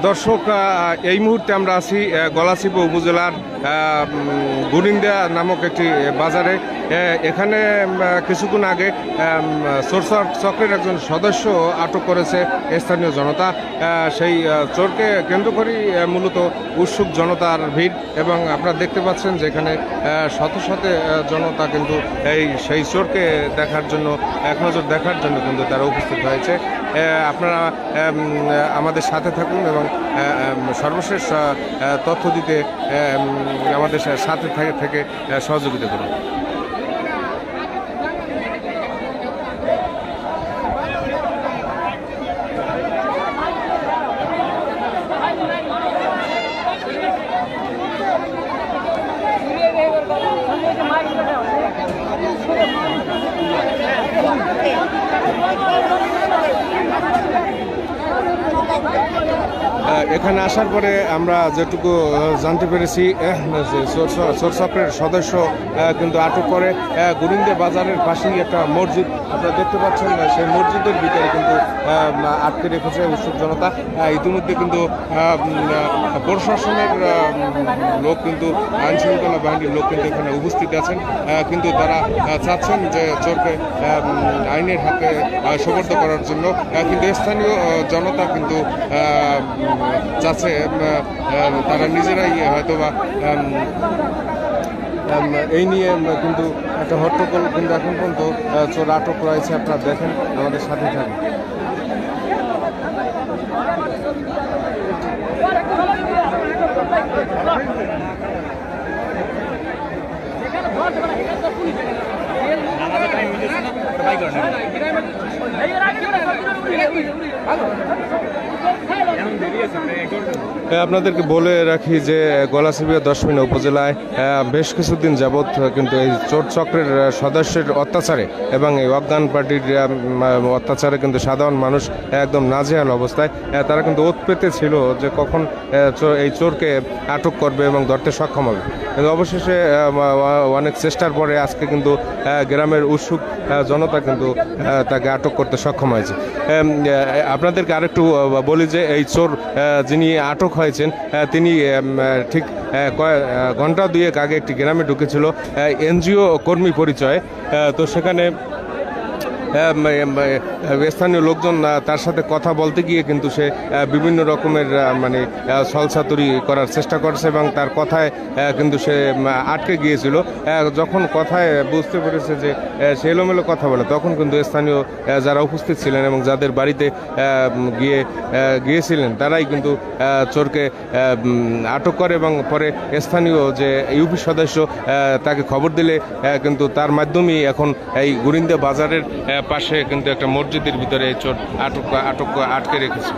দর্শক, এই মুহূর্তে আমরা আছি গলাচিপা উপজেলার গুরিন্দা নামক একটি বাজারে। এখানে কিছুক্ষণ আগে চোর চক্রের একজন সদস্য আটক করেছে স্থানীয় জনতা। সেই চোরকে কেন্দ্র করেই মূলত উৎসুক জনতার ভিড়, এবং আপনারা দেখতে পাচ্ছেন যে এখানে শত শত জনতা কিন্তু সেই চোরকে দেখার জন্য, এক নজর দেখার জন্য কিন্তু তারা উপস্থিত হয়েছে। আপনারা আমাদের সাথে থাকুন এবং সর্বশেষ তথ্য দিতে আমাদের সাথে থেকে সহযোগিতা করুন। এখানে আসার পরে আমরা যেটুকু জানতে পেরেছি, চোর চক্রের সদস্য কিন্তু আটক করে গুরিন্দা বাজারের পাশেই একটা মসজিদ আপনারা দেখতে পাচ্ছেন, সেই মসজিদের ভিতরে কিন্তু আটকে রেখেছে উৎসুক জনতা। ইতিমধ্যে কিন্তু প্রশাসনের লোক, কিন্তু আইনশৃঙ্খলা বাহিনীর লোক কিন্তু এখানে উপস্থিত আছেন, কিন্তু তারা চাচ্ছেন যে চোরকে আইনের হাতে সোপর্দ করার জন্য। কিন্তু স্থানীয় জনতা কিন্তু চাচ্ছে তারা নিজেরাই হয়তোবা এই নিয়ে কিন্তু একটা হট্টগোল কিন্তু এখন পর্যন্ত চোর আটক রয়েছে। আপনারা দেখেন, আমাদের সাথে থাকেন। আপনাদেরকে বলে রাখি যে গলাচিপা 10 নং উপজেলায় বেশ কিছুদিন যাবৎ কিন্তু এই চোর চক্রের সদস্যের অত্যাচারে এবং এই অজ্ঞান পার্টির অত্যাচারে কিন্তু সাধারণ মানুষ একদম নাজেহাল অবস্থায়। তারা কিন্তু ওত পেতে ছিল যে কখন এই চোরকে আটক করবে এবং ধরতে সক্ষম হবে। কিন্তু অবশেষে অনেক চেষ্টার পরে আজকে কিন্তু গ্রামের উৎসুক জনতা কিন্তু তাকে আটক করতে সক্ষম হয়েছে। আপনাদেরকে আরেকটু বলি যে এই চোর যিনি আটক হয়েছেন তিনি ঠিক ঘন্টা দুয়েক আগে একটি গ্রামে ঢুকেছিল এনজিও কর্মী পরিচয়ে। তো সেখানে স্থানীয় লোকজন তার সাথে কথা বলতে গিয়ে কিন্তু সে বিভিন্ন রকমের মানে ছলচাতুরি করার চেষ্টা করছে এবং তার কথায় কিন্তু সে আটকে গিয়েছিল। যখন কথায় বুঝতে পেরেছে যে সে এলোমেলো কথা বলে, তখন কিন্তু স্থানীয় যারা উপস্থিত ছিলেন এবং যাদের বাড়িতে গিয়েছিলেন তারাই কিন্তু চোরকে আটক করে এবং পরে স্থানীয় যে ইউপি সদস্য তাকে খবর দিলে কিন্তু তার মাধ্যমেই এখন এই গুরিন্দা বাজারের পাশে কিন্তু একটা মসজিদের ভিতরে চোর আটকে রেখেছে।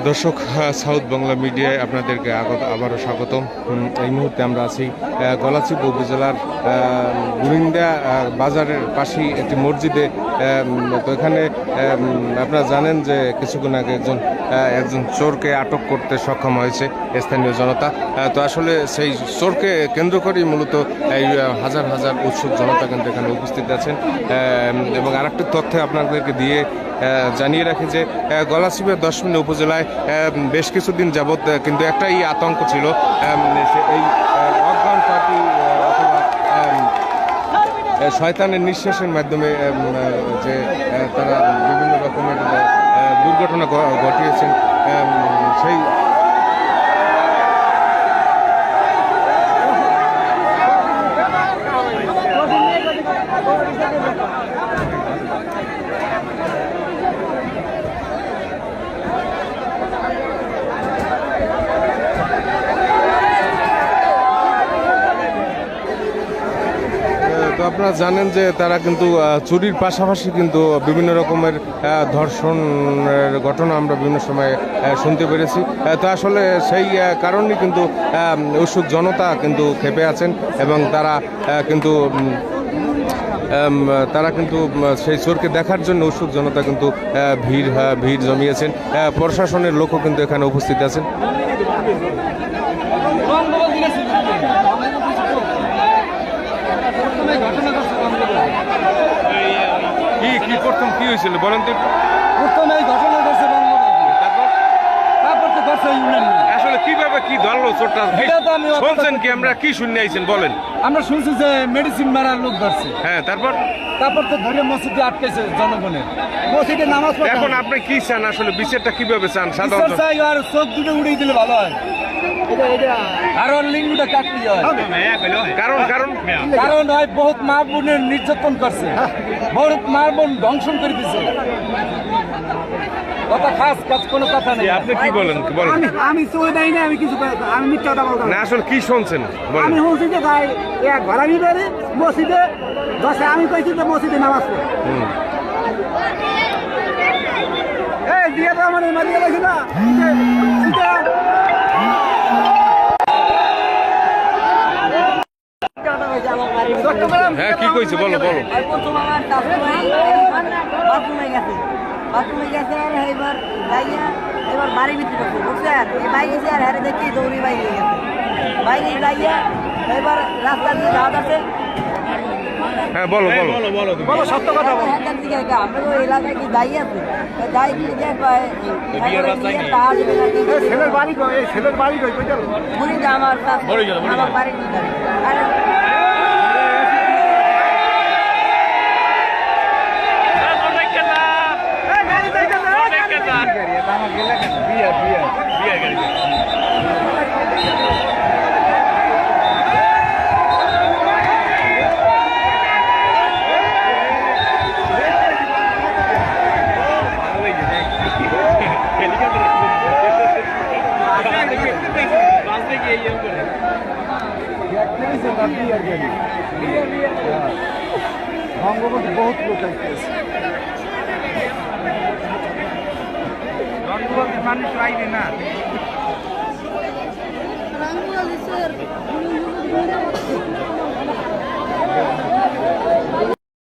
দর্শক, সাউথ বাংলা মিডিয়ায় আপনাদেরকে আবারও স্বাগতম। এই মুহূর্তে আমরা আছি গলাচিপা উপজেলার গুরিন্দা বাজারের পাশেই একটি মসজিদে। তো এখানে আপনারা জানেন যে কিছুক্ষণ আগে একজন চোরকে আটক করতে সক্ষম হয়েছে স্থানীয় জনতা। তো আসলে সেই চোরকে কেন্দ্র করেই মূলত এই হাজার হাজার উৎসুক জনতা কিন্তু এখানে উপস্থিত আছেন। এবং আরেকটি তথ্য আপনাদেরকে দিয়ে জানিয়ে রাখি যে গলাচিপা 10 মিনিট উপজেলায় বেশ কিছুদিন যাবৎ কিন্তু একটাই আতঙ্ক ছিল, এই অজ্ঞান পার্টি অথবা শয়তানের নিঃশ্বাসের মাধ্যমে যে তারা বিভিন্ন রকমের দুর্ঘটনা ঘটিয়েছেন। সেই তো আপনারা জানেন যে তারা কিন্তু চুরির পাশাপাশি কিন্তু বিভিন্ন রকমের ধর্ষণের ঘটনা আমরা বিভিন্ন সময় শুনতে পেরেছি। তো আসলে সেই কারণেই কিন্তু উৎসুক জনতা কিন্তু ক্ষেপে আছেন এবং তারা কিন্তু সেই চোরকে দেখার জন্য উৎসুক জনতা কিন্তু ভিড় জমিয়েছেন। প্রশাসনের লোকও কিন্তু এখানে উপস্থিত আছেন। কি প্রথম কি হয়েছিল বলেন তো? প্রথমে এই ঘটনা ঘটছে আসলে কিভাবে কি ধরলো চোরটা শুনছেন কি? আমরা কি শুনে আইছেন বলেন? আমরা শুনছি যে মেডিসিন মারার লোক ধরছে। হ্যাঁ, তারপর তো ধরে মসজিদে আটকেছে জনগণের, মসজিদে নামাজ পড়ে। এখন আপনি কি চান আসলে? বিচারটা কিভাবে চান? সাধারণত আর চোখ দুটো উড়িয়ে দিলে ভালো হয়, কারণ লিঙ্গটা কাটতে হয়। কারণ হয় বহুত মা বোনের নির্যাতন করছে, বহুত মা বোন ধ্বংসন করে দিছে। কথা খাস কাজ কোনো কথা নেই। আপনি কি বলেন? আমি চলে যাই না, আমি কিছু আমি মিথ্যা কথা বলতাম না। আসলে কি শুনছেন বলেন? আমি শুনছি যে ভাই ঘরামি বেড়ে মসজিদে দশে আমি কইছি যে মসজিদে নামাজ পড়ে এই দিয়ে তো আমার মারিয়ে গেছে না। হ্যাঁ, কি কইছে বলো? বাথরুমে গেছে আর এবার যাইয়া এবার বাড়ি ভিতরে করছে বুঝছেন। এই বাইরে গেছে আর হ্যারে দেখি দৌড়ি বাইরে গেছে, বাইরে যাইয়া এবার রাস্তা দিয়ে যাওয়া আছে। হ্যাঁ, বলো সত্য কথা বলো। আমরা তো এলাকায় কি যাই আছে, যাই ছেলের বাড়ি কই? এই ছেলের বাড়ি কই? আমার বাড়ি বহুত লোক আসছে, মানুষ আইবে না।